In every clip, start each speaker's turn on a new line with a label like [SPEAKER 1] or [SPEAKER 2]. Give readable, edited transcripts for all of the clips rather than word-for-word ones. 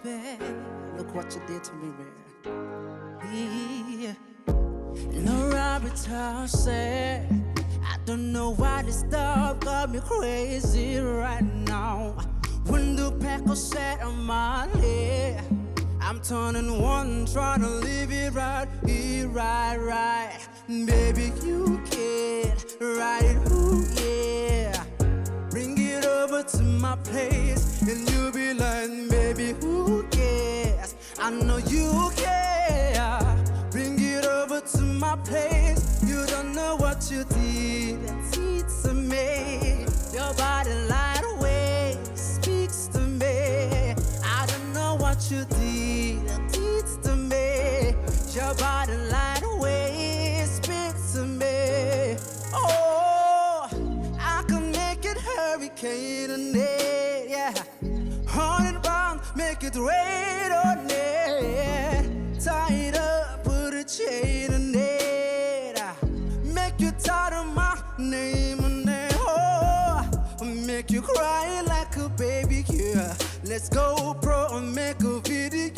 [SPEAKER 1] baby, look what you did to me, man. Yeah. No arbiter said, I don't know why this stuff got me crazy right now. When the pack was set on my leg, I'm turning one, trying to live it right, right. Baby, you can't ride it, ooh, yeah. Bring it over to my place, and you'll be like, baby, who cares? I know you care. Bring it over to my place. You don't know what you did. It's to me. Your body light away speaks to me. I don't know what you did. It's to me. Your body light away speaks to me. Oh, I can make it hurricane and yeah. 100 pounds, make it rain on it. Tie it up, put a chain on it. Make you tired of my name on it. Oh, make you cry like a baby, yeah. Let's go pro and make a video,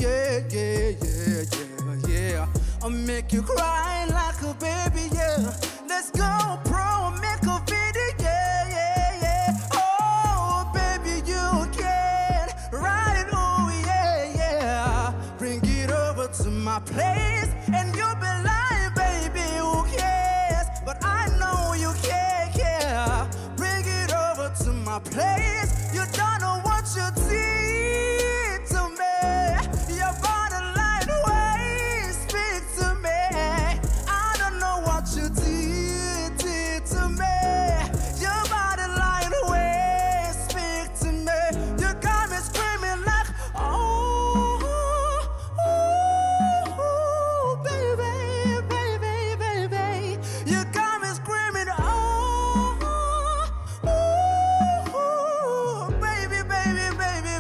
[SPEAKER 1] yeah. I'll make you cry like a baby, yeah. Let's go pro and make a video, yeah. Oh, baby, you can ride it, oh, yeah. Bring it over to my place, and you'll be like, baby, who cares? But I know you care. Bring it over to my place. You don't know what you did to me. Your body light way speak to me. I don't know what you did to me. Your body light way speak to me. You got me screaming like, oh, baby. You got me screaming, oh,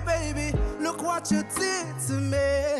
[SPEAKER 1] baby. Look what you did to me.